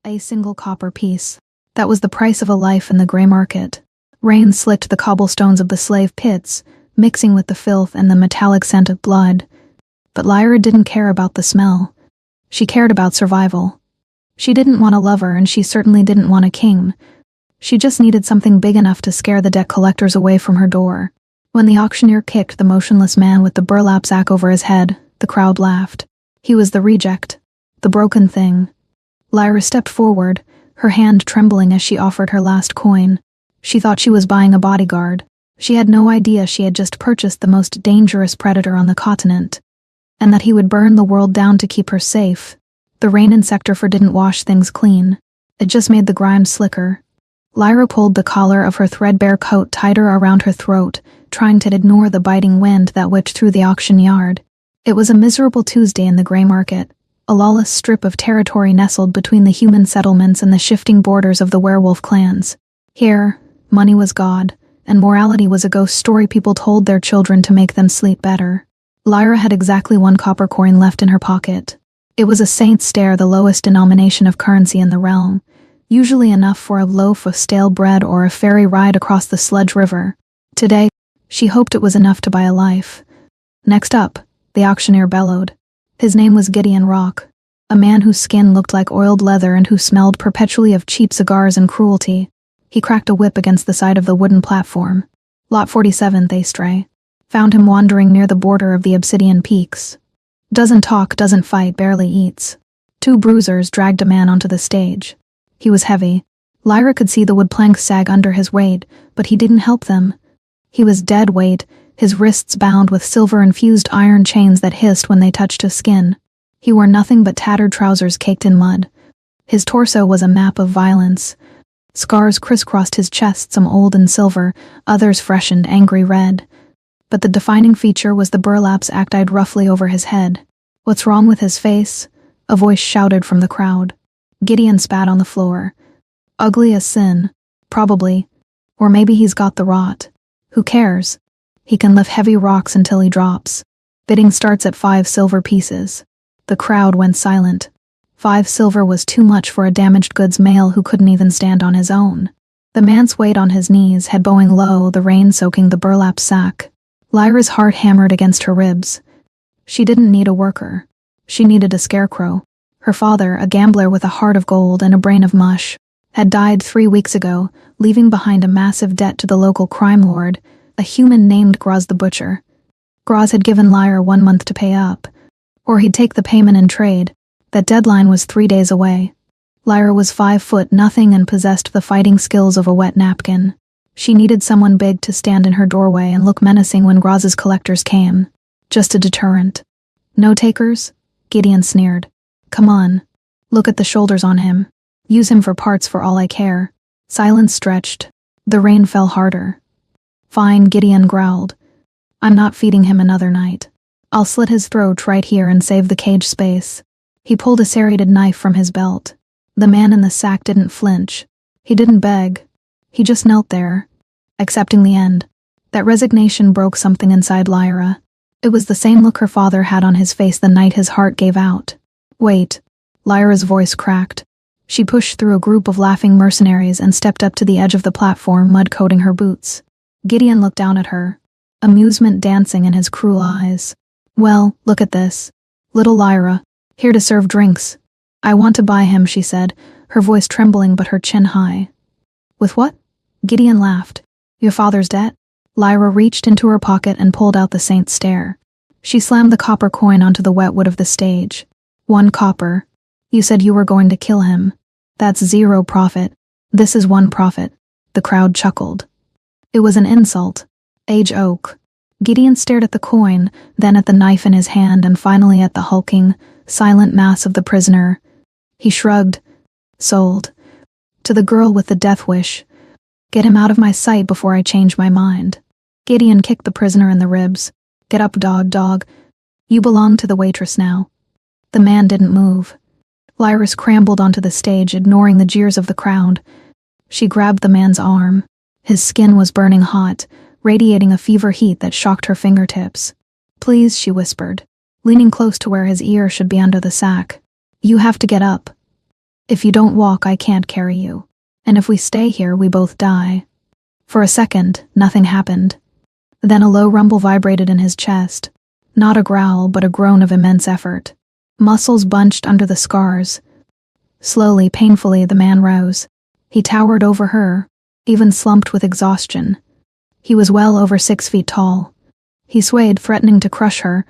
A single copper piece. That was the price of a life in the gray market. Rain slicked the cobblestones of the slave pits, mixing with the filth and the metallic scent of blood. But Lyra didn't care about the smell. She cared about survival. She didn't want a lover, and she certainly didn't want a king. She just needed something big enough to scare the debt collectors away from her door. When the auctioneer kicked the motionless man with the burlap sack over his head, the crowd laughed. He was the reject. The broken thing. Lyra stepped forward, her hand trembling as she offered her last coin. She thought she was buying a bodyguard. She had no idea she had just purchased the most dangerous predator on the continent, and that he would burn the world down to keep her safe. The rain insectifer didn't wash things clean. It just made the grime slicker. Lyra pulled the collar of her threadbare coat tighter around her throat, trying to ignore the biting wind that whipped through the auction yard. It was a miserable Tuesday in the gray market, a lawless strip of territory nestled between the human settlements and the shifting borders of the werewolf clans. Here, money was God, and morality was a ghost story people told their children to make them sleep better. Lyra had exactly 1 copper coin left in her pocket. It was a saint's stare, the lowest denomination of currency in the realm, usually enough for a loaf of stale bread or a ferry ride across the sludge river. Today, she hoped it was enough to buy a life. Next up, the auctioneer bellowed. His name was Gideon Rock, a man whose skin looked like oiled leather and who smelled perpetually of cheap cigars and cruelty. He cracked a whip against the side of the wooden platform. Lot 47, they stray. Found him wandering near the border of the Obsidian Peaks. Doesn't talk, doesn't fight, barely eats. 2 bruisers dragged a man onto the stage. He was heavy. Lyra could see the wood planks sag under his weight, but he didn't help them. He was dead weight, his wrists bound with silver-infused iron chains that hissed when they touched his skin. He wore nothing but tattered trousers caked in mud. His torso was a map of violence. Scars crisscrossed his chest, some old and silver, others fresh and angry red. But the defining feature was the burlap sack tied roughly over his head. "What's wrong with his face?" a voice shouted from the crowd. Gideon spat on the floor. "Ugly as sin. Probably. Or maybe he's got the rot. Who cares? He can lift heavy rocks until he drops. Bidding starts at 5 silver pieces." The crowd went silent. 5 silver was too much for a damaged goods male who couldn't even stand on his own. The man swayed on his knees, head bowing low, the rain soaking the burlap sack. Lyra's heart hammered against her ribs. She didn't need a worker. She needed a scarecrow. Her father, a gambler with a heart of gold and a brain of mush, had died 3 weeks ago, leaving behind a massive debt to the local crime lord, a human named Graz the Butcher. Graz had given Lyra 1 month to pay up, or he'd take the payment in trade. That deadline was 3 days away. Lyra was 5'0" and possessed the fighting skills of a wet napkin. She needed someone big to stand in her doorway and look menacing when Graz's collectors came. Just a deterrent. "No takers?" Gideon sneered. "Come on. Look at the shoulders on him. Use him for parts for all I care." Silence stretched. The rain fell harder. "Fine," Gideon growled. "I'm not feeding him another night. I'll slit his throat right here and save the cage space." He pulled a serrated knife from his belt. The man in the sack didn't flinch. He didn't beg. He just knelt there, accepting the end. That resignation broke something inside Lyra. It was the same look her father had on his face the night his heart gave out. "Wait." Lyra's voice cracked. She pushed through a group of laughing mercenaries and stepped up to the edge of the platform, mud coating her boots. Gideon looked down at her, amusement dancing in his cruel eyes. "Well, look at this. Little Lyra, here to serve drinks." "I want to buy him," she said, her voice trembling but her chin high. "With what?" Gideon laughed. "Your father's debt?" Lyra reached into her pocket and pulled out the saint's stare. She slammed the copper coin onto the wet wood of the stage. 1 copper. You said you were going to kill him. That's 0 profit. This is 1 profit. The crowd chuckled. It was an insult. Age oak. Gideon stared at the coin, then at the knife in his hand, and finally at the hulking, silent mass of the prisoner. He shrugged. "Sold. To the girl with the death wish. Get him out of my sight before I change my mind." Gideon kicked the prisoner in the ribs. "Get up, dog. You belong to the waitress now." The man didn't move. Lyra scrambled onto the stage, ignoring the jeers of the crowd. She grabbed the man's arm. His skin was burning hot, radiating a fever heat that shocked her fingertips. "Please," she whispered, leaning close to where his ear should be under the sack. "You have to get up." If you don't walk, I can't carry you. And if we stay here, we both die. For a second, nothing happened. Then a low rumble vibrated in his chest. Not a growl, but a groan of immense effort. Muscles bunched under the scars. Slowly, painfully, the man rose. He towered over her, even slumped with exhaustion. He was well over 6 feet tall. He swayed, threatening to crush her,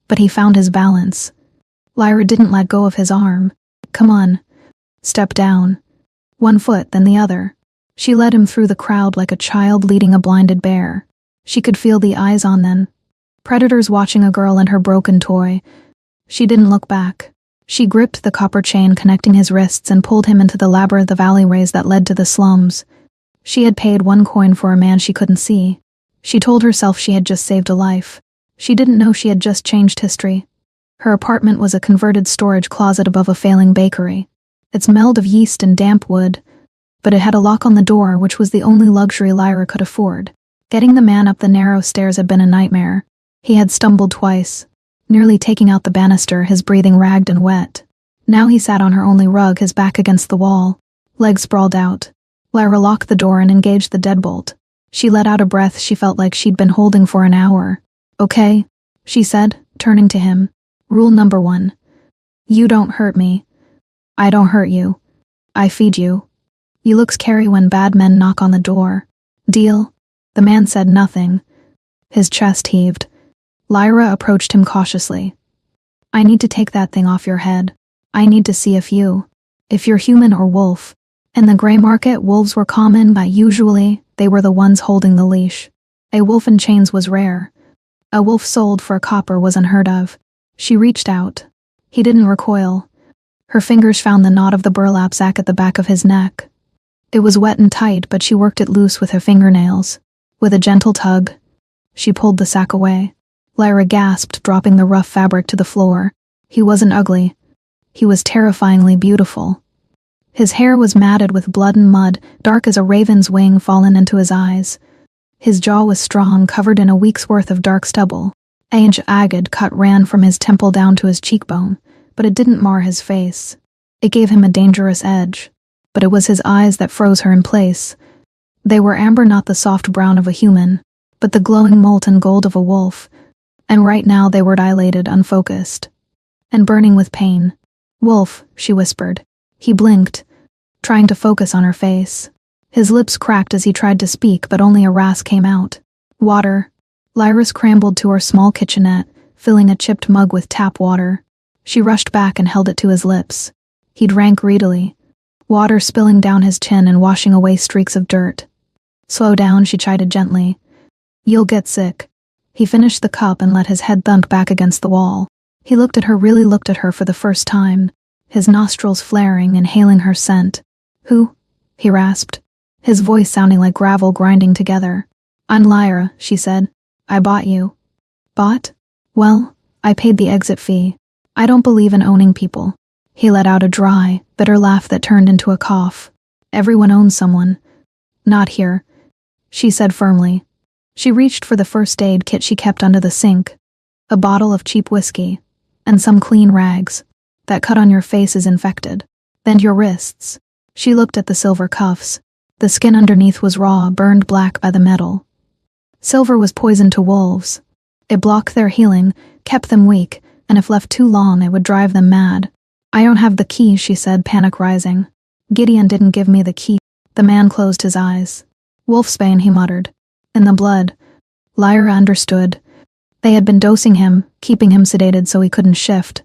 but he found his balance. Lyra didn't let go of his arm. Come on. Step down. 1 foot, then the other. She led him through the crowd like a child leading a blinded bear. She could feel the eyes on them. Predators watching a girl and her broken toy. She didn't look back. She gripped the copper chain connecting his wrists and pulled him into the labyrinth of alleyways that led to the slums. She had paid 1 coin for a man she couldn't see. She told herself she had just saved a life. She didn't know she had just changed history. Her apartment was a converted storage closet above a failing bakery. It smelled of yeast and damp wood, but it had a lock on the door, which was the only luxury Lyra could afford. Getting the man up the narrow stairs had been a nightmare. He had stumbled twice, nearly taking out the banister, his breathing ragged and wet. Now he sat on her only rug, his back against the wall, legs sprawled out. Lyra locked the door and engaged the deadbolt. She let out a breath she felt like she'd been holding for an hour. Okay, she said, turning to him. Rule number 1. You don't hurt me. I don't hurt you. I feed you. You look scary when bad men knock on the door. Deal? The man said nothing. His chest heaved. Lyra approached him cautiously. I need to take that thing off your head. I need to see if you're human or wolf. In the gray market, wolves were common, but usually they were the ones holding the leash. A wolf in chains was rare. A wolf sold for a copper was unheard of. She reached out. He didn't recoil. Her fingers found the knot of the burlap sack at the back of his neck. It was wet and tight, but she worked it loose with her fingernails. With a gentle tug, she pulled the sack away. Lyra gasped, dropping the rough fabric to the floor. He wasn't ugly. He was terrifyingly beautiful. His hair was matted with blood and mud, dark as a raven's wing fallen into his eyes. His jaw was strong, covered in a week's worth of dark stubble. An agate cut ran from his temple down to his cheekbone, but it didn't mar his face. It gave him a dangerous edge, but it was his eyes that froze her in place. They were amber, not the soft brown of a human, but the glowing molten gold of a wolf, and right now they were dilated, unfocused, and burning with pain. Wolf, she whispered. He blinked, trying to focus on her face. His lips cracked as he tried to speak, but only a rasp came out. Water. Lyra scrambled to her small kitchenette, filling a chipped mug with tap water. She rushed back and held it to his lips. He drank greedily, water spilling down his chin and washing away streaks of dirt. Slow down, she chided gently. You'll get sick. He finished the cup and let his head thunk back against the wall. He looked at her, really looked at her for the first time, his nostrils flaring, inhaling her scent. Who? He rasped, his voice sounding like gravel grinding together. I'm Lyra, she said. I bought you. Bought? Well, I paid the exit fee. I don't believe in owning people. He let out a dry, bitter laugh that turned into a cough. Everyone owns someone. Not here, she said firmly. She reached for the first aid kit she kept under the sink. A bottle of cheap whiskey, and some clean rags. That cut on your face is infected. Bend your wrists. She looked at the silver cuffs. The skin underneath was raw, burned black by the metal. Silver was poison to wolves. It blocked their healing, kept them weak, and if left too long, it would drive them mad. I don't have the key, she said, panic rising. Gideon didn't give me the key. The man closed his eyes. Wolfsbane, he muttered. In the blood. Lyra understood. They had been dosing him, keeping him sedated so he couldn't shift,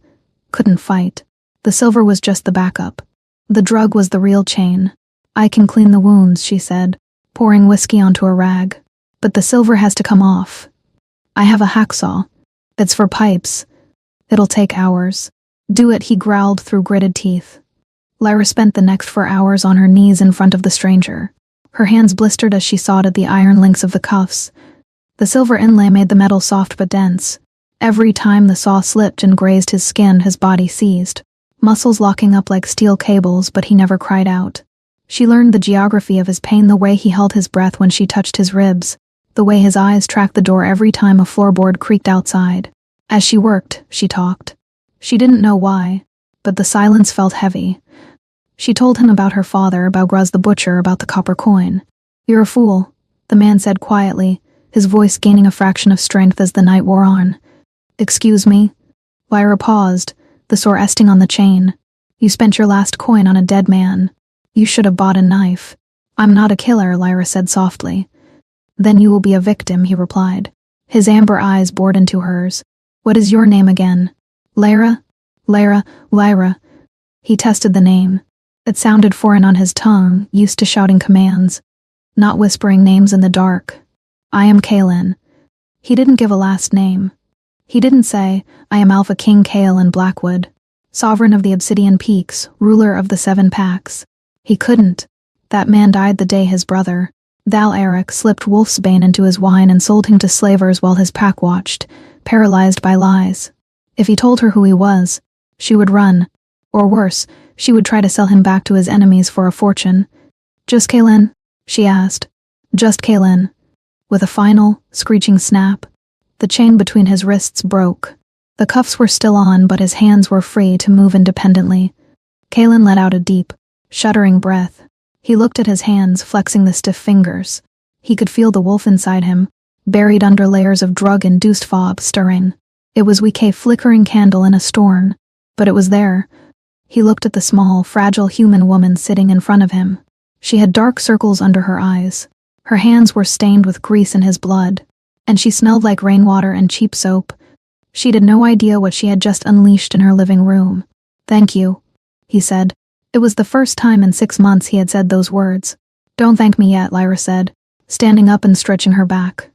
couldn't fight. The silver was just the backup. The drug was the real chain. I can clean the wounds, she said, pouring whiskey onto a rag. But the silver has to come off. I have a hacksaw. It's for pipes. It'll take hours. Do it, he growled through gritted teeth. Lyra spent the next 4 hours on her knees in front of the stranger. Her hands blistered as she sawed at the iron links of the cuffs. The silver inlay made the metal soft but dense. Every time the saw slipped and grazed his skin, his body seized, muscles locking up like steel cables, but he never cried out. She learned the geography of his pain, the way he held his breath when she touched his ribs, the way his eyes tracked the door every time a floorboard creaked outside. As she worked, she talked. She didn't know why, but the silence felt heavy. She told him about her father, about Graz the butcher, about the copper coin. "You're a fool," the man said quietly, his voice gaining a fraction of strength as the night wore on. "Excuse me?" Lyra paused, the sore esting on the chain. "You spent your last coin on a dead man. You should have bought a knife." "I'm not a killer," Lyra said softly. "Then you will be a victim," he replied. His amber eyes bored into hers. "What is your name again?" "Lyra? Lyra." He tested the name. It sounded foreign on his tongue, used to shouting commands, not whispering names in the dark. "I am Kaelin." He didn't give a last name. He didn't say, "I am Alpha King Kael Blackwood, sovereign of the Obsidian Peaks, ruler of the 7 Packs." He couldn't. That man died the day his brother, Dal Eric, slipped wolfsbane into his wine and sold him to slavers while his pack watched, paralyzed by lies. If he told her who he was, she would run. Or worse, she would try to sell him back to his enemies for a fortune. "Just Kaelin?" she asked. "Just Kaelin." With a final, screeching snap, the chain between his wrists broke. The cuffs were still on, but his hands were free to move independently. Kaelin let out a deep, shuddering breath. He looked at his hands, flexing the stiff fingers. He could feel the wolf inside him, buried under layers of drug-induced fog, stirring. It was a flickering candle in a storm, but it was there. He looked at the small, fragile human woman sitting in front of him. She had dark circles under her eyes. Her hands were stained with grease and his blood, and she smelled like rainwater and cheap soap. She'd had no idea what she had just unleashed in her living room. "Thank you," he said. It was the first time in 6 months he had said those words. "Don't thank me yet," Lyra said, standing up and stretching her back.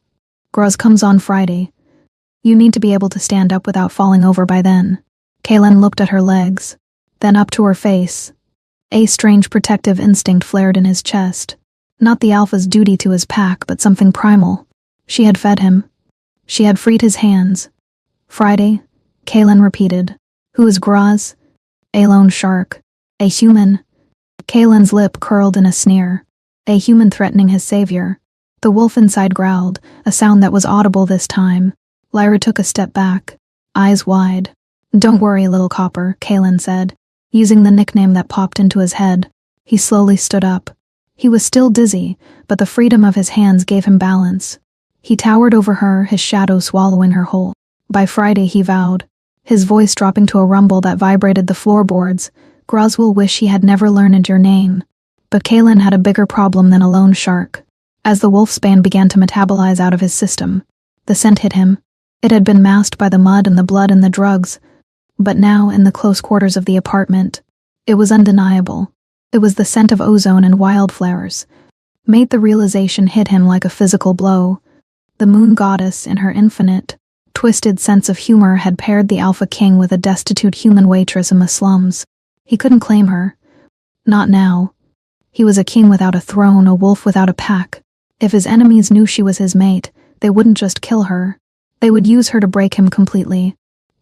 "Graz comes on Friday. You need to be able to stand up without falling over by then." Kaelin looked at her legs, then up to her face. A strange protective instinct flared in his chest. Not the alpha's duty to his pack, but something primal. She had fed him. She had freed his hands. "Friday," Kaelin repeated. "Who is Graz?" "A lone shark. A human." Kaelin's lip curled in a sneer. A human threatening his savior. The wolf inside growled, a sound that was audible this time. Lyra took a step back, eyes wide. "Don't worry, little copper," Kaelin said, using the nickname that popped into his head. He slowly stood up. He was still dizzy, but the freedom of his hands gave him balance. He towered over her, his shadow swallowing her whole. "By Friday," he vowed, his voice dropping to a rumble that vibrated the floorboards. "Graz will wish he had never learned your name." But Kaelin had a bigger problem than a lone shark. As the wolfsbane began to metabolize out of his system, the scent hit him. It had been masked by the mud and the blood and the drugs, but now, in the close quarters of the apartment, it was undeniable. It was the scent of ozone and wildflowers. Made the realization hit him like a physical blow. The moon goddess, in her infinite, twisted sense of humor, had paired the Alpha King with a destitute human waitress in the slums. He couldn't claim her. Not now. He was a king without a throne, a wolf without a pack. If his enemies knew she was his mate, they wouldn't just kill her. They would use her to break him completely.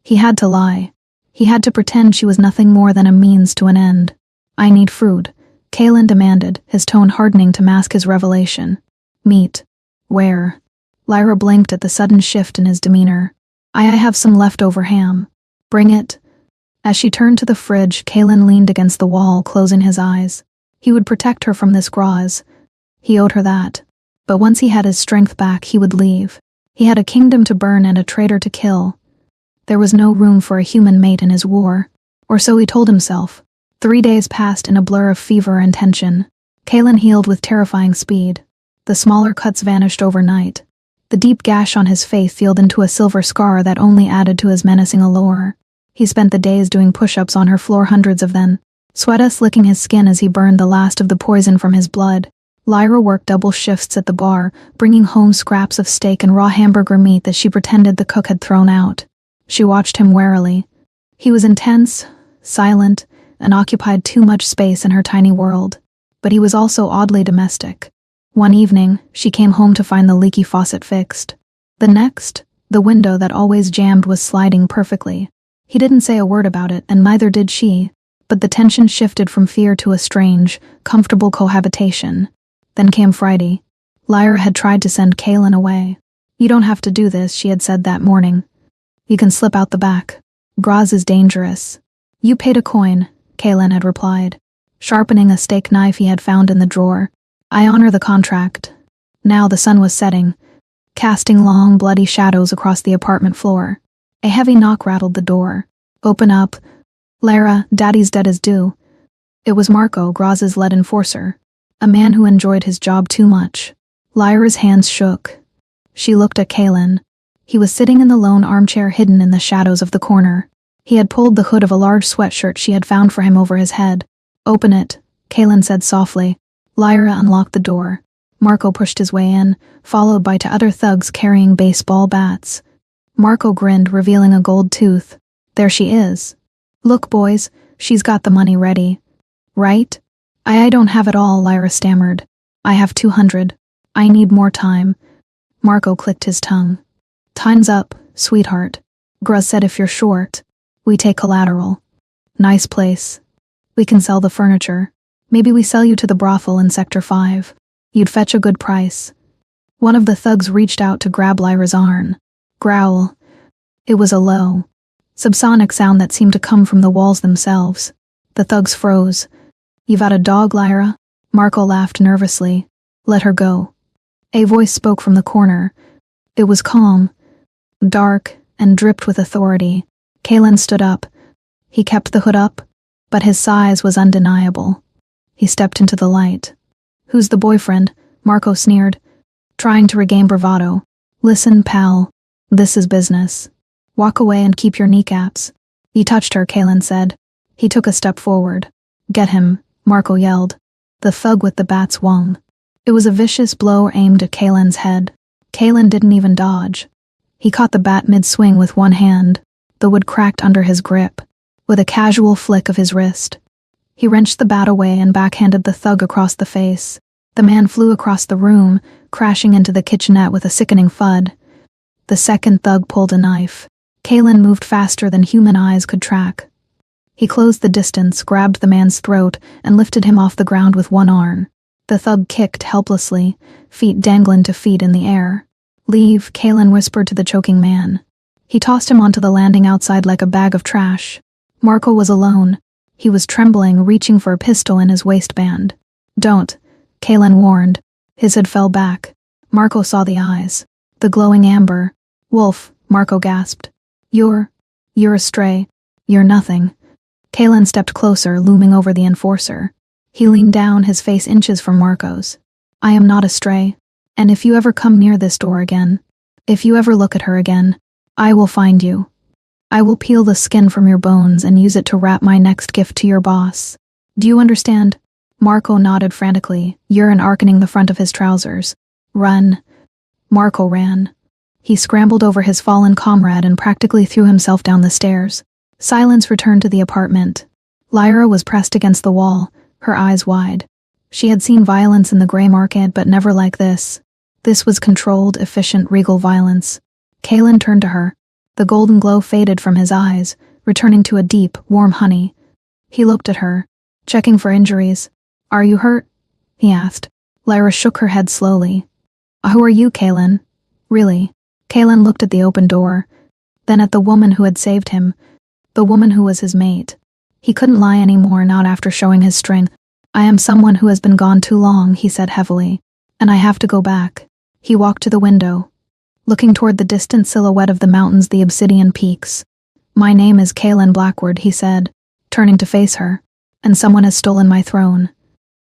He had to lie. He had to pretend she was nothing more than a means to an end. "I need food," Kaelin demanded, his tone hardening to mask his revelation. "Meat. Where?" Lyra blinked at the sudden shift in his demeanor. I have some leftover ham. Bring it." As she turned to the fridge, Kaelin leaned against the wall, closing his eyes. He would protect her from this Graz. He owed her that. But once he had his strength back, he would leave. He had a kingdom to burn and a traitor to kill. There was no room for a human mate in his war. Or so he told himself. 3 days passed in a blur of fever and tension. Kaelin healed with terrifying speed. The smaller cuts vanished overnight. The deep gash on his face filled into a silver scar that only added to his menacing allure. He spent the days doing push-ups on her floor, hundreds of them, sweat licking his skin as he burned the last of the poison from his blood. Lyra worked double shifts at the bar, bringing home scraps of steak and raw hamburger meat that she pretended the cook had thrown out. She watched him warily. He was intense, silent, and occupied too much space in her tiny world. But he was also oddly domestic. One evening, she came home to find the leaky faucet fixed. The next, the window that always jammed was sliding perfectly. He didn't say a word about it, and neither did she, but the tension shifted from fear to a strange, comfortable cohabitation. Then came Friday. Lyra had tried to send Kaelin away. "You don't have to do this," she had said that morning. "You can slip out the back. Graz is dangerous." "You paid a coin," Kaelin had replied. sharpening a steak knife he had found in the drawer. "I honor the contract." Now the sun was setting, casting long, bloody shadows across the apartment floor. A heavy knock rattled the door. "Open up. Lara, Daddy's debt is due." It was Marco, Graz's lead enforcer, a man who enjoyed his job too much. Lyra's hands shook. She looked at Kalen. He was sitting in the lone armchair hidden in the shadows of the corner. He had pulled the hood of a large sweatshirt she had found for him over his head. "Open it," Kalen said softly. Lyra unlocked the door. Marco pushed his way in, followed by two other thugs carrying baseball bats. Marco grinned, revealing a gold tooth. "There she is. Look, boys, she's got the money ready." "Right? I don't have it all," Lyra stammered. "I have 200. I need more time." Marco clicked his tongue. "Time's up, sweetheart." Graz said, "If you're short, we take collateral." "Nice place. We can sell the furniture. Maybe we sell you to the brothel in Sector 5. You'd fetch a good price." One of the thugs reached out to grab Lyra's arm. Growl. It was a low, subsonic sound that seemed to come from the walls themselves. The thugs froze. "You've had a dog, Lyra?" Marco laughed nervously. "Let her go." A voice spoke from the corner. It was calm, dark, and dripped with authority. Kalen stood up. He kept the hood up, but his size was undeniable. He stepped into the light. "Who's the boyfriend?" Marco sneered, trying to regain bravado. "Listen, pal. This is business. Walk away and keep your kneecaps." "You touched her," Kalen said. He took a step forward. "Get him," Marco yelled. The thug with the bat swung. It was a vicious blow aimed at Kalen's head. Kalen didn't even dodge. He caught the bat mid-swing with one hand. The wood cracked under his grip. With a casual flick of his wrist, he wrenched the bat away and backhanded the thug across the face. The man flew across the room, crashing into the kitchenette with a sickening thud. The second thug pulled a knife. Kalen moved faster than human eyes could track. He closed the distance, grabbed the man's throat, and lifted him off the ground with one arm. The thug kicked helplessly, feet dangling to feet in the air. "Leave," Kalen whispered to the choking man. He tossed him onto the landing outside like a bag of trash. Marco was alone. He was trembling, reaching for a pistol in his waistband. "Don't," Kalen warned. His head fell back. Marco saw the eyes. The glowing amber. "Wolf," Marco gasped. You're a stray. You're nothing." Kalen stepped closer, looming over the enforcer. He leaned down, his face inches from Marco's. "I am not a stray. And if you ever come near this door again, if you ever look at her again, I will find you. I will peel the skin from your bones and use it to wrap my next gift to your boss. Do you understand?" Marco nodded frantically, urine arcing the front of his trousers. "Run." Marco ran. He scrambled over his fallen comrade and practically threw himself down the stairs. Silence returned to the apartment. Lyra was pressed against the wall, her eyes wide. She had seen violence in the Grey Market, but never like this. This was controlled, efficient, regal violence. Kalen turned to her. The golden glow faded from his eyes, returning to a deep, warm honey. He looked at her, checking for injuries. "Are you hurt?" he asked. Lyra shook her head slowly. "Who are you, Kalen?" "Really?" Kalen looked at the open door, then at the woman who had saved him, the woman who was his mate. He couldn't lie anymore, not after showing his strength. "I am someone who has been gone too long," he said heavily, "and I have to go back." He walked to the window, looking toward the distant silhouette of the mountains, the obsidian peaks. "My name is Kalen Blackwood," he said, turning to face her, "and someone has stolen my throne."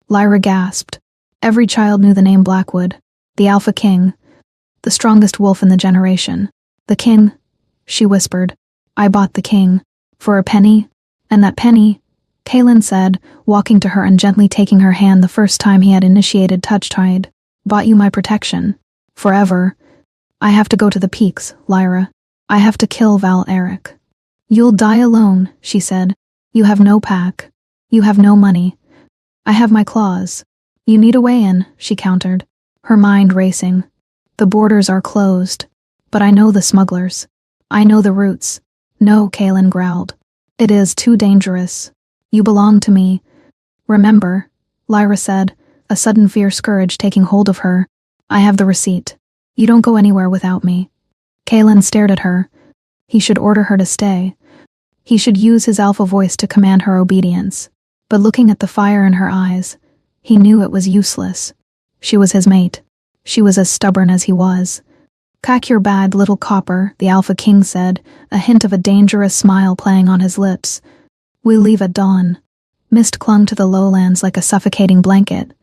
Lyra gasped. Every child knew the name Blackwood, the Alpha King, the strongest wolf in the generation. "The king," she whispered. "I bought the king. For a penny. And that penny," Kalen said, walking to her and gently taking her hand the first time he had initiated touch tide, "bought you my protection. Forever. I have to go to the peaks, Lyra. I have to kill Val Eric." "You'll die alone," she said. "You have no pack. You have no money. I have my claws. You need a way in," she countered, her mind racing. "The borders are closed. But I know the smugglers. I know the routes." "No," Kalen growled. "It is too dangerous. You belong to me. Remember," Lyra said, a sudden fierce courage taking hold of her. "I have the receipt. You don't go anywhere without me." Kalen stared at her. He should order her to stay. He should use his alpha voice to command her obedience. but looking at the fire in her eyes, he knew it was useless. She was his mate. She was as stubborn as he was. "Cack your bad, little copper," the Alpha King said, a hint of a dangerous smile playing on his lips. "We leave at dawn." Mist clung to the lowlands like a suffocating blanket,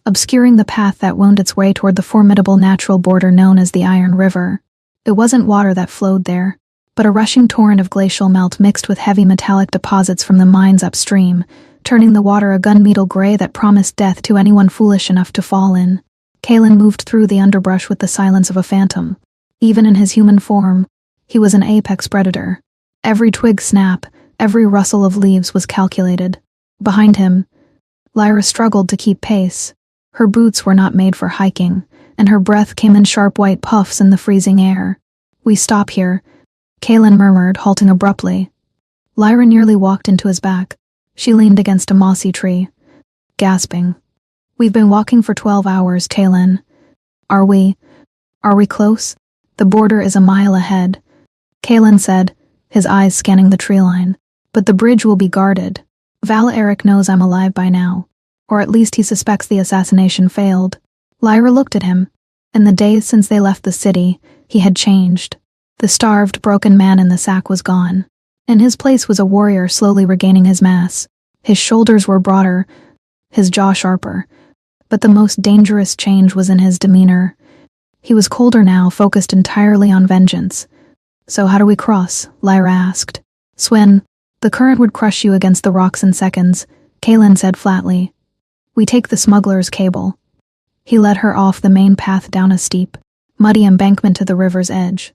obscuring the path that wound its way toward the formidable natural border known as the Iron River. It wasn't water that flowed there, but a rushing torrent of glacial melt mixed with heavy metallic deposits from the mines upstream, turning the water a gunmetal gray that promised death to anyone foolish enough to fall in. Kalen moved through the underbrush with the silence of a phantom. Even in his human form, he was an apex predator. Every twig snap, every rustle of leaves was calculated. Behind him, Lyra struggled to keep pace. Her boots were not made for hiking, and her breath came in sharp white puffs in the freezing air. "We stop here," Kalen murmured, halting abruptly. Lyra nearly walked into his back. She leaned against a mossy tree, gasping. "We've been walking for 12 hours, Kalen. Are we close? The border is a mile ahead," Kalen said, his eyes scanning the tree line. "But the bridge will be guarded. Val Eric knows I'm alive by now, or at least he suspects the assassination failed." Lyra looked at him. In the days since they left the city, he had changed. The starved, broken man in the sack was gone. In his place was a warrior slowly regaining his mass. His shoulders were broader, his jaw sharper. But the most dangerous change was in his demeanor. He was colder now, focused entirely on vengeance. "So how do we cross?" Lyra asked. "Swin. The current would crush you against the rocks in seconds," Kalen said flatly. "We take the smuggler's cable." He led her off the main path down a steep, muddy embankment to the river's edge.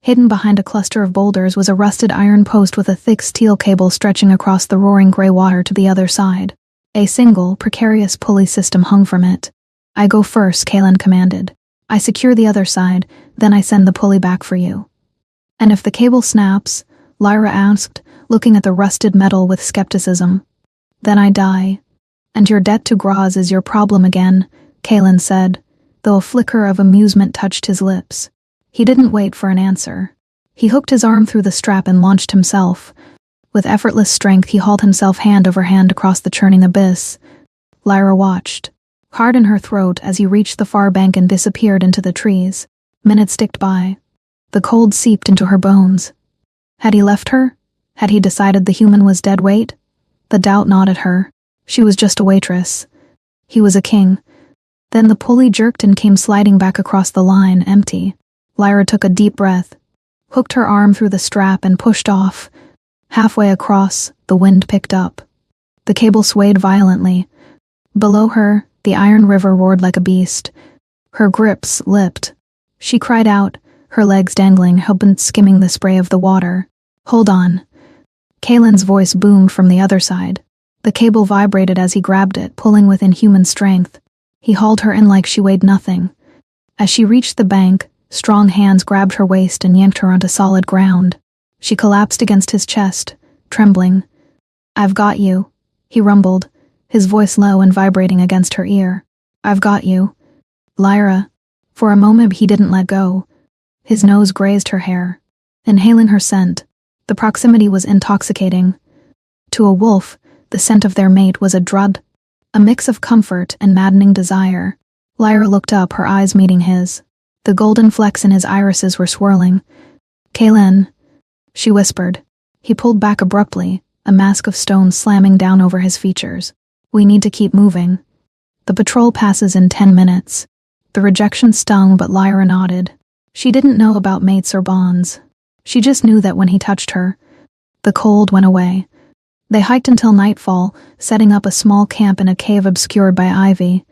Hidden behind a cluster of boulders was a rusted iron post with a thick steel cable stretching across the roaring gray water to the other side. A single, precarious pulley system hung from it. "I go first," Kalen commanded. "I secure the other side, then I send the pulley back for you." "And if the cable snaps?" Lyra asked, looking at the rusted metal with skepticism. "Then I die. And your debt to Graz is your problem again," Kalen said, though a flicker of amusement touched his lips. He didn't wait for an answer. He hooked his arm through the strap and launched himself. With effortless strength, he hauled himself hand over hand across the churning abyss. Lyra watched, hard in her throat, as he reached the far bank and disappeared into the trees. Minutes ticked by. The cold seeped into her bones. Had he left her? Had he decided the human was dead weight? The doubt gnawed at her. She was just a waitress. He was a king. Then the pulley jerked and came sliding back across the line, empty. Lyra took a deep breath, hooked her arm through the strap and pushed off. Halfway across, the wind picked up. The cable swayed violently. Below her, the Iron River roared like a beast. Her grip slipped. She cried out, her legs dangling, helping skimming the spray of the water. "Hold on." Kalen's voice boomed from the other side. The cable vibrated as he grabbed it, pulling with inhuman strength. He hauled her in like she weighed nothing. As she reached the bank, strong hands grabbed her waist and yanked her onto solid ground. She collapsed against his chest, trembling. "I've got you," he rumbled, his voice low and vibrating against her ear. "I've got you." Lyra. For a moment he didn't let go. His nose grazed her hair, inhaling her scent. The proximity was intoxicating. To a wolf, the scent of their mate was a drug, a mix of comfort and maddening desire. Lyra looked up, her eyes meeting his. The golden flecks in his irises were swirling. "Kalen," she whispered. He pulled back abruptly, a mask of stone slamming down over his features. "We need to keep moving. The patrol passes in 10 minutes. The rejection stung, but Lyra nodded. She didn't know about mates or bonds. She just knew that when he touched her, the cold went away. They hiked until nightfall, setting up a small camp in a cave obscured by ivy.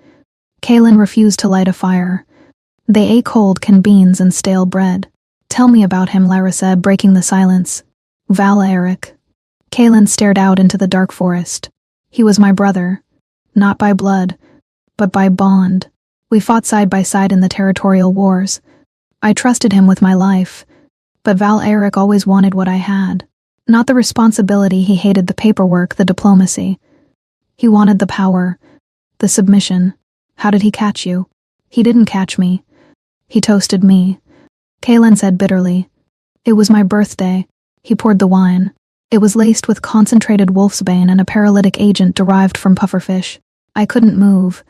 Kalen refused to light a fire. They ate cold canned beans and stale bread. "Tell me about him," Lyra said, breaking the silence. "Val Eric." Kalen stared out into the dark forest. "He was my brother. Not by blood, but by bond. We fought side by side in the territorial wars. I trusted him with my life. But Val Eric always wanted what I had. Not the responsibility, he hated the paperwork, the diplomacy. He wanted the power, the submission. How did he catch you?" "He didn't catch me. He toasted me," Kalen said bitterly. "It was my birthday." He poured the wine. It was laced with concentrated wolfsbane and a paralytic agent derived from pufferfish. I couldn't move.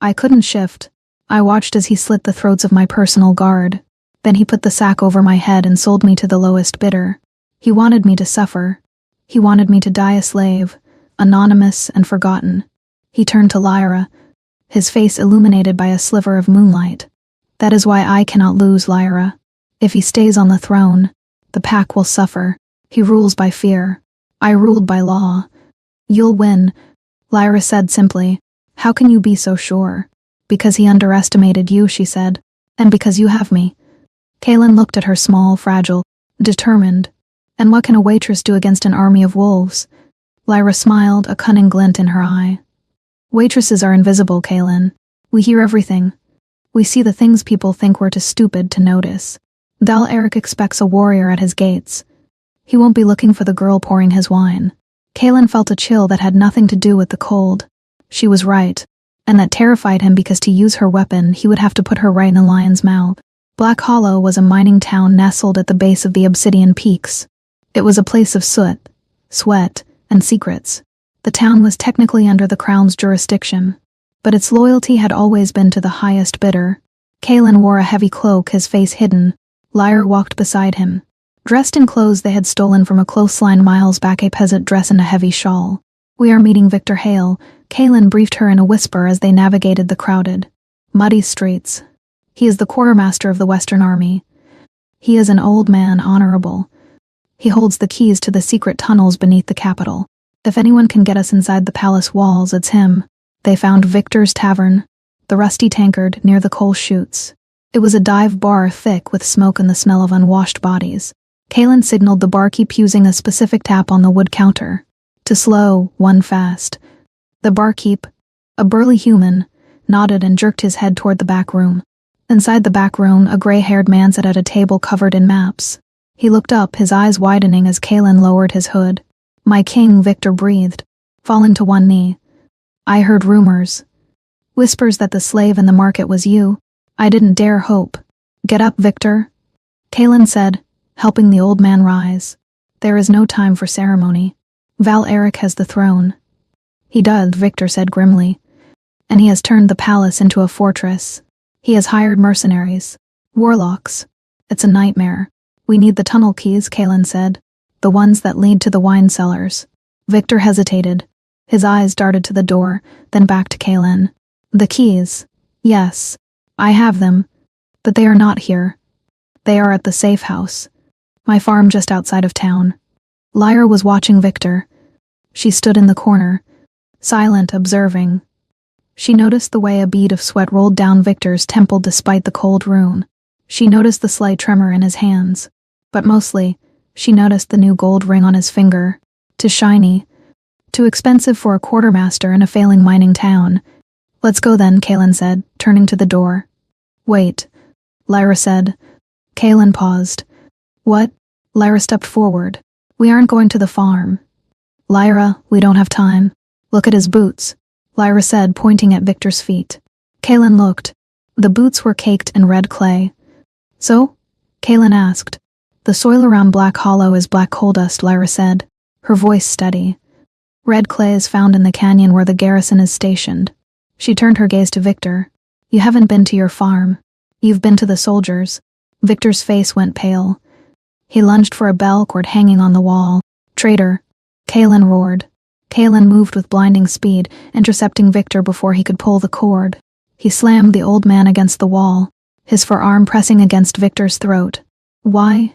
I couldn't shift. I watched as he slit the throats of my personal guard. Then he put the sack over my head and sold me to the lowest bidder. He wanted me to suffer. He wanted me to die a slave, anonymous and forgotten. He turned to Lyra, his face illuminated by a sliver of moonlight. That is why I cannot lose, Lyra. If he stays on the throne, the pack will suffer. He rules by fear. I ruled by law. You'll win, Lyra said simply. How can you be so sure? Because he underestimated you, she said. And because you have me. Kaelin looked at her small, fragile, determined. And what can a waitress do against an army of wolves? Lyra smiled, a cunning glint in her eye. Waitresses are invisible, Kaelin. We hear everything. We see the things people think we're too stupid to notice. Val Eric expects a warrior at his gates. He won't be looking for the girl pouring his wine. Kaelin felt a chill that had nothing to do with the cold. She was right, and that terrified him because to use her weapon, he would have to put her right in a lion's mouth. Black Hollow was a mining town nestled at the base of the Obsidian Peaks. It was a place of soot, sweat, and secrets. The town was technically under the Crown's jurisdiction, but its loyalty had always been to the highest bidder. Kaelin wore a heavy cloak, his face hidden. Lyra walked beside him. Dressed in clothes they had stolen from a clothesline miles back, a peasant dress and a heavy shawl. We are meeting Victor Hale, Kaelin briefed her in a whisper as they navigated the crowded, muddy streets. He is the quartermaster of the Western Army. He is an old man, honorable. He holds the keys to the secret tunnels beneath the capital. If anyone can get us inside the palace walls, it's him. They found Victor's Tavern, the rusty tankard near the coal chutes. It was a dive bar thick with smoke and the smell of unwashed bodies. Kaelin signaled the barkeep using a specific tap on the wood counter. To slow, one fast. The barkeep, a burly human, nodded and jerked his head toward the back room. Inside the back room, a gray-haired man sat at a table covered in maps. He looked up, his eyes widening as Kaelin lowered his hood. My king, Victor breathed, falling to one knee. I heard rumors. Whispers that the slave in the market was you. I didn't dare hope. Get up, Victor, Kaelin said, helping the old man rise. There is no time for ceremony. Val Eric has the throne. He does, Victor said grimly. And he has turned the palace into a fortress. He has hired mercenaries. Warlocks. It's a nightmare. We need the tunnel keys, Kaelin said. The ones that lead to the wine cellars. Victor hesitated. His eyes darted to the door, then back to Kaelin. The keys. Yes. I have them. But they are not here. They are at the safe house. My farm just outside of town. Lyra was watching Victor. She stood in the corner, silent, observing. She noticed the way a bead of sweat rolled down Victor's temple despite the cold rune. She noticed the slight tremor in his hands. But mostly, she noticed the new gold ring on his finger. Too shiny. Too expensive for a quartermaster in a failing mining town. Let's go then, Kaelin said, turning to the door. Wait, Lyra said. Kaelin paused. What? Lyra stepped forward. We aren't going to the farm. Lyra, we don't have time. Look at his boots, Lyra said, pointing at Victor's feet. Kaelin looked. The boots were caked in red clay. So? Kaelin asked. The soil around Black Hollow is black coal dust, Lyra said, her voice steady. Red clay is found in the canyon where the garrison is stationed. She turned her gaze to Victor. You haven't been to your farm. You've been to the soldiers. Victor's face went pale. He lunged for a bell cord hanging on the wall. Traitor, Kaelin roared. Kaelin moved with blinding speed, intercepting Victor before he could pull the cord. He slammed the old man against the wall, his forearm pressing against Victor's throat. Why?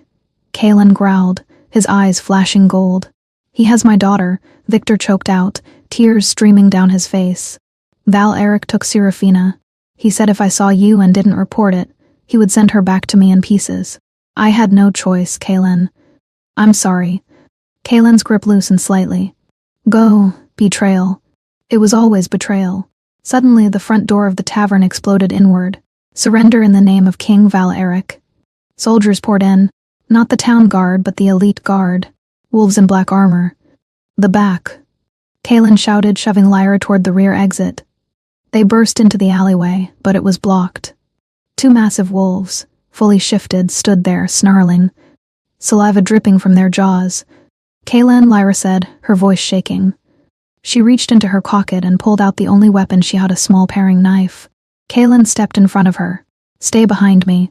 Kaelin growled, his eyes flashing gold. He has my daughter, Victor choked out, tears streaming down his face. Val Eric took Serafina. He said if I saw you and didn't report it, he would send her back to me in pieces. I had no choice, Kaelin. I'm sorry. Kaelin's grip loosened slightly. Go, betrayal. It was always betrayal. Suddenly, the front door of the tavern exploded inward. Surrender in the name of King Val Eric. Soldiers poured in, not the town guard, but the elite guard. Wolves in black armor. The back. Kaelin shouted, shoving Lyra toward the rear exit. They burst into the alleyway, but it was blocked. Two massive wolves, fully shifted, stood there, snarling, saliva dripping from their jaws. Kaylin, Lyra said, her voice shaking. She reached into her pocket and pulled out the only weapon she had, a small paring knife. Kaylin stepped in front of her. Stay behind me.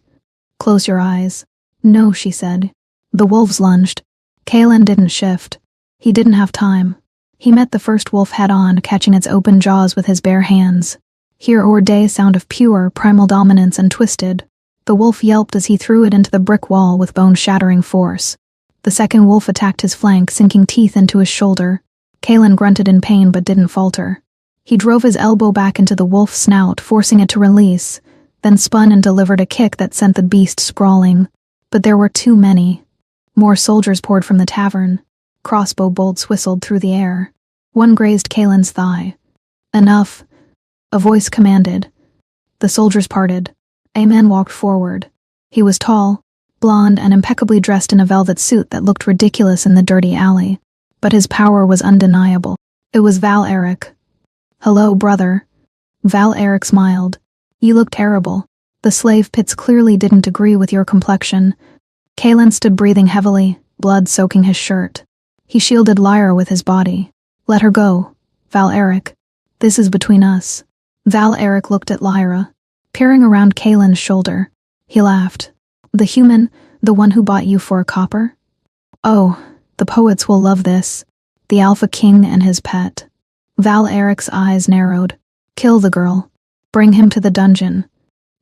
Close your eyes. No, she said. The wolves lunged. Kaylin didn't shift. He didn't have time. He met the first wolf head-on, catching its open jaws with his bare hands. Hear Orday sound of pure, primal dominance and twisted. The wolf yelped as he threw it into the brick wall with bone-shattering force. The second wolf attacked his flank, sinking teeth into his shoulder. Kaylin grunted in pain but didn't falter. He drove his elbow back into the wolf's snout, forcing it to release, then spun and delivered a kick that sent the beast sprawling. But there were too many. More soldiers poured from the tavern. Crossbow bolts whistled through the air. One grazed Kaylin's thigh. Enough. A voice commanded. The soldiers parted. A man walked forward. He was tall, blonde, and impeccably dressed in a velvet suit that looked ridiculous in the dirty alley. But his power was undeniable. It was Val Eric. Hello, brother. Val Eric smiled. You look terrible. The slave pits clearly didn't agree with your complexion. Kaylin stood breathing heavily, blood soaking his shirt. He shielded Lyra with his body. Let her go, Val Eric. This is between us. Val Eric looked at Lyra, peering around Kaylin's shoulder. He laughed. The human, the one who bought you for a copper? Oh, the poets will love this. The Alpha King and his pet. Val Eric's eyes narrowed. Kill the girl. Bring him to the dungeon.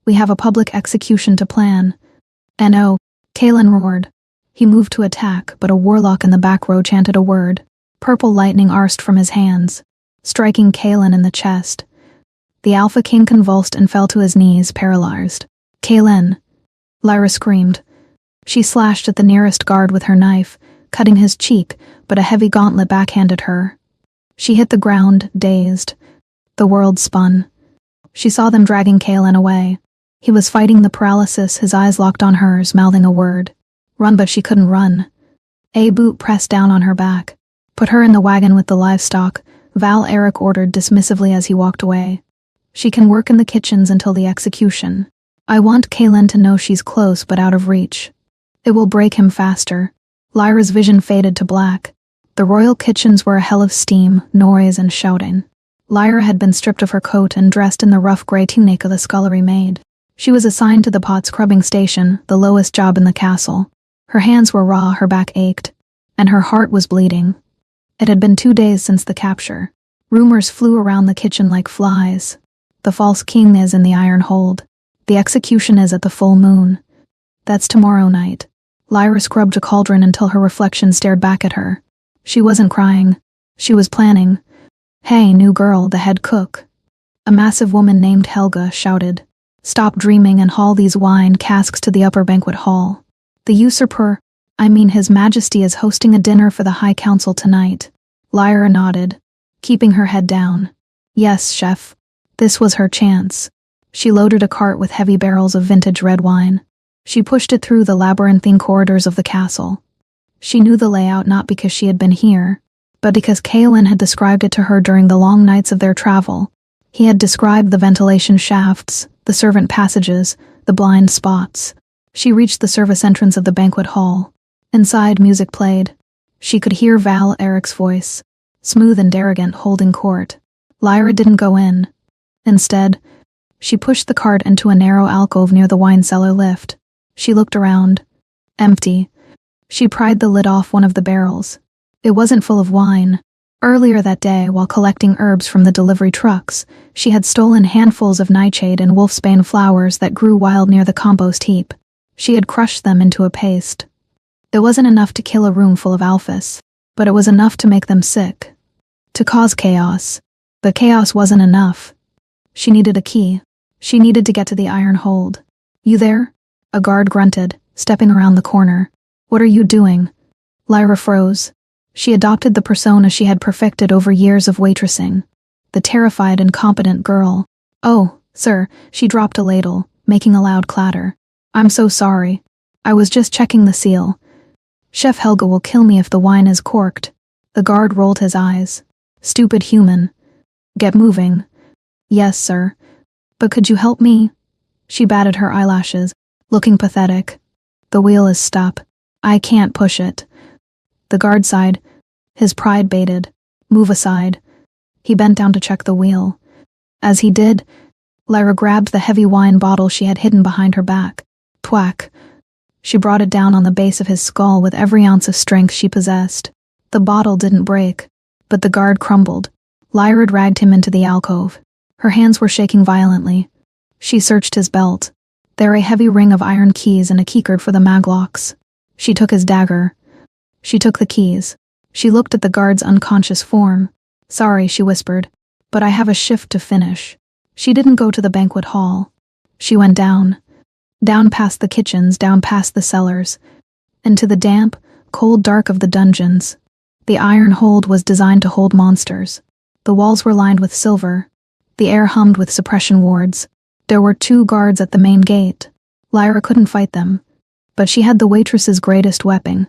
We have a public execution to plan. N.O. Kaylin roared. He moved to attack, but a warlock in the back row chanted a word. Purple lightning arsed from his hands, striking Kaylin in the chest. The Alpha King convulsed and fell to his knees, paralyzed. Kaylin! Lyra screamed. She slashed at the nearest guard with her knife, cutting his cheek, but a heavy gauntlet backhanded her. She hit the ground, dazed. The world spun. She saw them dragging Kaylin away. He was fighting the paralysis, his eyes locked on hers, mouthing a word. Run, but she couldn't run. A boot pressed down on her back. Put her in the wagon with the livestock, Val Eric ordered dismissively as he walked away. She can work in the kitchens until the execution. I want Kaylin to know she's close but out of reach. It will break him faster. Lyra's vision faded to black. The royal kitchens were a hell of steam, noise, and shouting. Lyra had been stripped of her coat and dressed in the rough gray tunic the scullery maid. She was assigned to the pot scrubbing station, the lowest job in the castle. Her hands were raw, her back ached, and her heart was bleeding. It had been 2 days since the capture. Rumors flew around the kitchen like flies. The false king is in the iron hold. The execution is at the full moon. That's tomorrow night. Lyra scrubbed a cauldron until her reflection stared back at her. She wasn't crying. She was planning. Hey, new girl, the head cook. A massive woman named Helga shouted. Stop dreaming and haul these wine casks to the upper banquet hall. The usurper, His Majesty is hosting a dinner for the High Council tonight. Lyra nodded, keeping her head down. Yes, chef. This was her chance. She loaded a cart with heavy barrels of vintage red wine. She pushed it through the labyrinthine corridors of the castle. She knew the layout not because she had been here, but because Kaylin had described it to her during the long nights of their travel. He had described the ventilation shafts, the servant passages, the blind spots. She reached the service entrance of the banquet hall. Inside, music played. She could hear Val Eric's voice, smooth and arrogant, holding court. Lyra didn't go in. Instead, she pushed the cart into a narrow alcove near the wine cellar lift. She looked around. Empty. She pried the lid off one of the barrels. It wasn't full of wine. Earlier that day, while collecting herbs from the delivery trucks, she had stolen handfuls of nightshade and wolfsbane flowers that grew wild near the compost heap. She had crushed them into a paste. It wasn't enough to kill a room full of alphas, but it was enough to make them sick. To cause chaos. But chaos wasn't enough. She needed a key. She needed to get to the iron hold. You there? A guard grunted, stepping around the corner. What are you doing? Lyra froze. She adopted the persona she had perfected over years of waitressing. The terrified, incompetent girl. Oh, sir, she dropped a ladle, making a loud clatter. I'm so sorry. I was just checking the seal. Chef Helga will kill me if the wine is corked. The guard rolled his eyes. Stupid human. Get moving. Yes, sir. But could you help me? She batted her eyelashes, looking pathetic. The wheel is stuck. I can't push it. The guard sighed. His pride baited. Move aside. He bent down to check the wheel. As he did, Lyra grabbed the heavy wine bottle she had hidden behind her back. Thwack. She brought it down on the base of his skull with every ounce of strength she possessed. The bottle didn't break, but the guard crumbled. Lyra dragged him into the alcove. Her hands were shaking violently. She searched his belt. There a heavy ring of iron keys and a keycard for the maglocks. She took his dagger. She took the keys. She looked at the guard's unconscious form. Sorry, she whispered, but I have a shift to finish. She didn't go to the banquet hall. She went down. Down past the kitchens, down past the cellars, into the damp, cold dark of the dungeons. The iron hold was designed to hold monsters. The walls were lined with silver. The air hummed with suppression wards. There were 2 guards at the main gate. Lyra couldn't fight them, but she had the waitress's greatest weapon,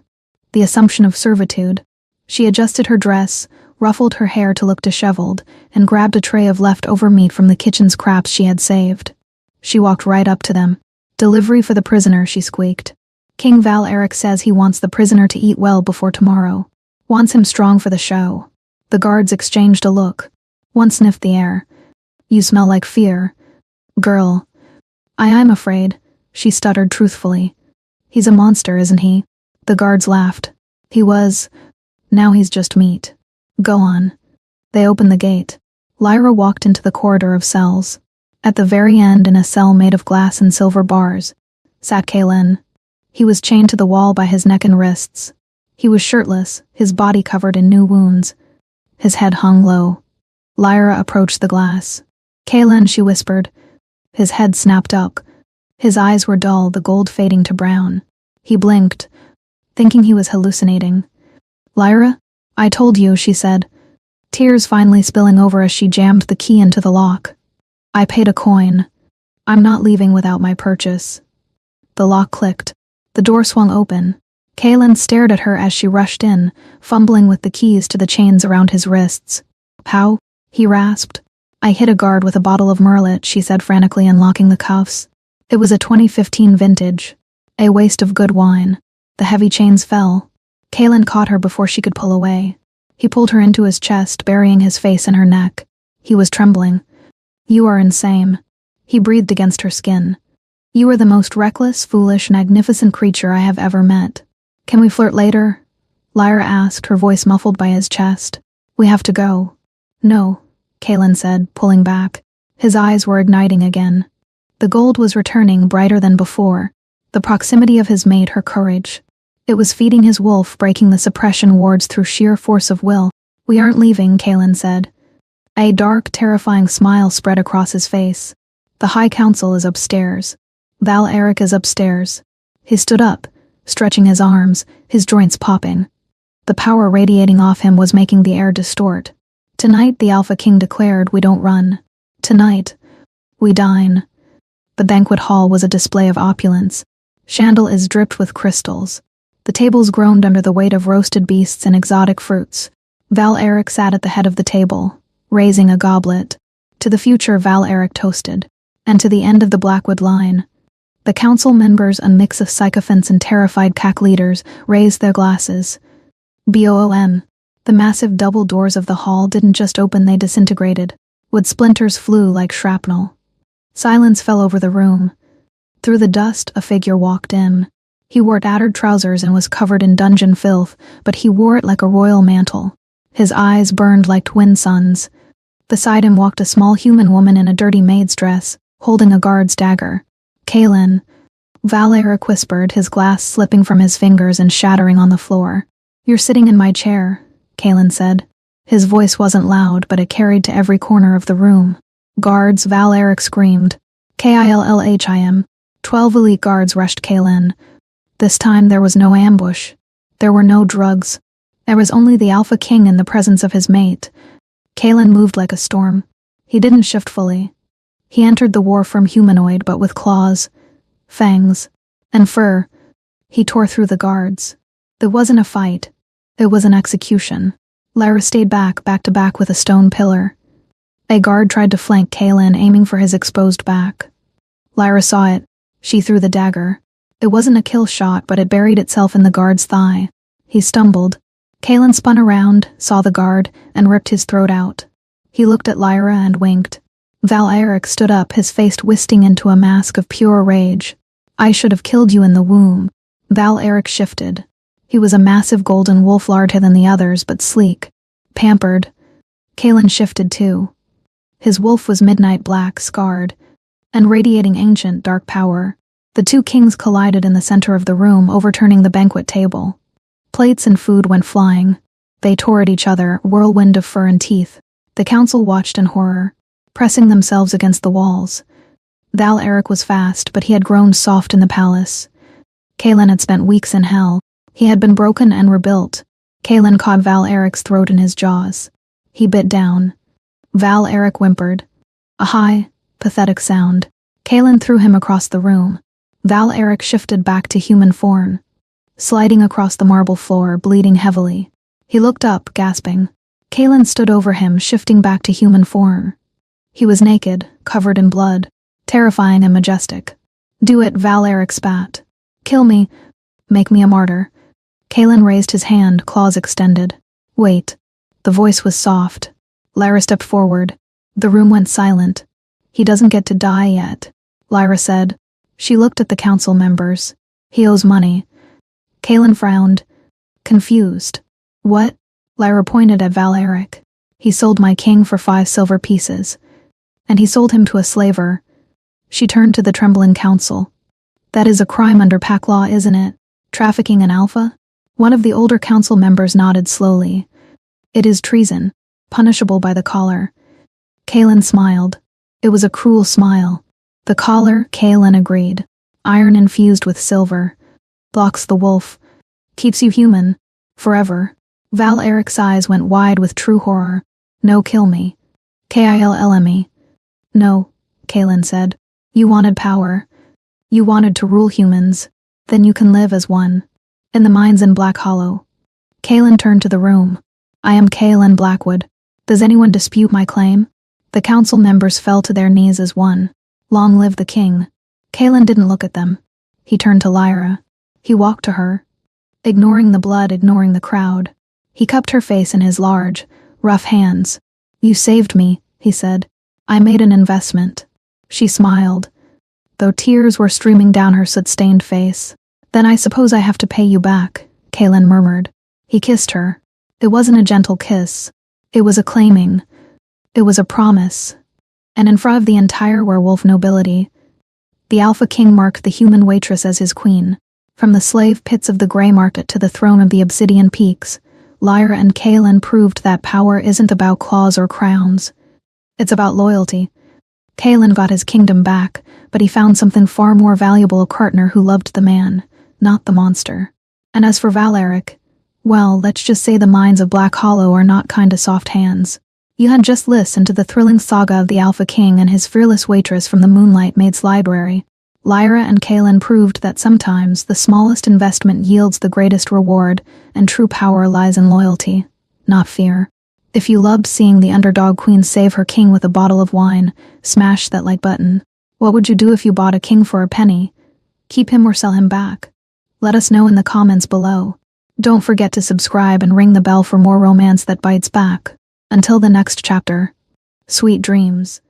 the assumption of servitude. She adjusted her dress, ruffled her hair to look disheveled, and grabbed a tray of leftover meat from the kitchen scraps she had saved. She walked right up to them. Delivery for the prisoner, she squeaked. King Val Eric says he wants the prisoner to eat well before tomorrow. Wants him strong for the show. The guards exchanged a look. One sniffed the air. You smell like fear. Girl. I'm afraid, she stuttered truthfully. He's a monster, isn't he? The guards laughed. He was. Now he's just meat. Go on. They opened the gate. Lyra walked into the corridor of cells. At the very end, in a cell made of glass and silver bars, sat Kalen. He was chained to the wall by his neck and wrists. He was shirtless, his body covered in new wounds. His head hung low. Lyra approached the glass. Kalen, she whispered. His head snapped up. His eyes were dull, the gold fading to brown. He blinked, thinking he was hallucinating. Lyra? I told you, she said, tears finally spilling over as she jammed the key into the lock. I paid a coin. I'm not leaving without my purchase. The lock clicked. The door swung open. Kalen stared at her as she rushed in, fumbling with the keys to the chains around his wrists. How? He rasped. I hit a guard with a bottle of Merlot, she said frantically, unlocking the cuffs. It was a 2015 vintage. A waste of good wine. The heavy chains fell. Kalen caught her before she could pull away. He pulled her into his chest, burying his face in her neck. He was trembling. You are insane. He breathed against her skin. You are the most reckless, foolish, magnificent creature I have ever met. Can we flirt later? Lyra asked, her voice muffled by his chest. We have to go. No, Kalen said, pulling back. His eyes were igniting again. The gold was returning, brighter than before. The proximity of his mate, her courage. It was feeding his wolf, breaking the suppression wards through sheer force of will. We aren't leaving, Kalen said. A dark, terrifying smile spread across his face. The High Council is upstairs. Val Eric is upstairs. He stood up, stretching his arms, his joints popping. The power radiating off him was making the air distort. Tonight, the Alpha King declared, we don't run. Tonight, we dine. The banquet hall was a display of opulence. Chandeliers dripped with crystals. The tables groaned under the weight of roasted beasts and exotic fruits. Val Eric sat at the head of the table, raising a goblet. To the future, Val Eric toasted, and to the end of the Blackwood line. The council members, a mix of sycophants and terrified CAC leaders, raised their glasses. BOOM. The massive double doors of the hall didn't just open, they disintegrated. Wood splinters flew like shrapnel. Silence fell over the room. Through the dust, a figure walked in. He wore tattered trousers and was covered in dungeon filth, but he wore it like a royal mantle. His eyes burned like twin suns. Beside him walked a small human woman in a dirty maid's dress, holding a guard's dagger. Kalen. Val Eric whispered, his glass slipping from his fingers and shattering on the floor. You're sitting in my chair, Kalen said. His voice wasn't loud, but it carried to every corner of the room. Guards, Val Eric screamed. KILLHIM. 12 elite guards rushed Kalen. This time there was no ambush. There were no drugs. There was only the Alpha King in the presence of his mate. Kalen moved like a storm. He didn't shift fully. He entered the war from humanoid, but with claws, fangs, and fur. He tore through the guards. It wasn't a fight. It was an execution. Lyra stayed back to back with a stone pillar. A guard tried to flank Kalen, aiming for his exposed back. Lyra saw it. She threw the dagger. It wasn't a kill shot, but it buried itself in the guard's thigh. He stumbled, Kalen spun around, saw the guard, and ripped his throat out. He looked at Lyra and winked. Val-Eric stood up, his face twisting into a mask of pure rage. I should have killed you in the womb. Val-Eric shifted. He was a massive golden wolf, larger than the others, but sleek, pampered. Kalen shifted too. His wolf was midnight black, scarred, and radiating ancient, dark power. The two kings collided in the center of the room, overturning the banquet table. Plates and food went flying. They tore at each other, whirlwind of fur and teeth. The council watched in horror, pressing themselves against the walls. Val-Eric was fast, but he had grown soft in the palace. Kalen had spent weeks in hell. He had been broken and rebuilt. Kalen caught Val-Eric's throat in his jaws. He bit down. Val-Eric whimpered. A high, pathetic sound. Kalen threw him across the room. Val-Eric shifted back to human form, sliding across the marble floor, bleeding heavily. He looked up, gasping. Kalen stood over him, shifting back to human form. He was naked, covered in blood, terrifying and majestic. Do it, Val-Eric spat. Kill me. Make me a martyr. Kalen raised his hand, claws extended. Wait. The voice was soft. Lyra stepped forward. The room went silent. He doesn't get to die yet, Lyra said. She looked at the council members. He owes money. Kalen frowned, confused. What? Lyra pointed at Val-Eric. He sold my king for 5 silver pieces. And he sold him to a slaver. She turned to the trembling council. That is a crime under pack law, isn't it? Trafficking in alpha? One of the older council members nodded slowly. It is treason, punishable by the collar. Kalen smiled. It was a cruel smile. The collar, Kalen agreed. Iron infused with silver. Blocks the wolf. Keeps you human. Forever. Val-Eric's eyes went wide with true horror. No, kill me. Killme. No, Kalen said. You wanted power. You wanted to rule humans. Then you can live as one. In the mines in Black Hollow. Kalen turned to the room. I am Kalen Blackwood. Does anyone dispute my claim? The council members fell to their knees as one. Long live the king. Kalen didn't look at them. He turned to Lyra. He walked to her. Ignoring the blood, ignoring the crowd. He cupped her face in his large, rough hands. You saved me, he said. I made an investment. She smiled, though tears were streaming down her soot-stained face. Then I suppose I have to pay you back, Kalen murmured. He kissed her. It wasn't a gentle kiss. It was a claiming. It was a promise. And in front of the entire werewolf nobility, the Alpha King marked the human waitress as his queen. From the slave pits of the Grey Market to the throne of the Obsidian Peaks, Lyra and Kalen proved that power isn't about claws or crowns. It's about loyalty. Kalen got his kingdom back, but he found something far more valuable, a partner who loved the man, not the monster. And as for Val-Eric, well, let's just say the mines of Black Hollow are not kinda soft hands. You had just listened to the thrilling saga of the Alpha King and his fearless waitress from the Moonlight Maid's library. Lyra and Kalen proved that sometimes the smallest investment yields the greatest reward, and true power lies in loyalty, not fear. If you loved seeing the underdog queen save her king with a bottle of wine, smash that like button. What would you do if you bought a king for a penny? Keep him or sell him back? Let us know in the comments below. Don't forget to subscribe and ring the bell for more romance that bites back. Until the next chapter, sweet dreams.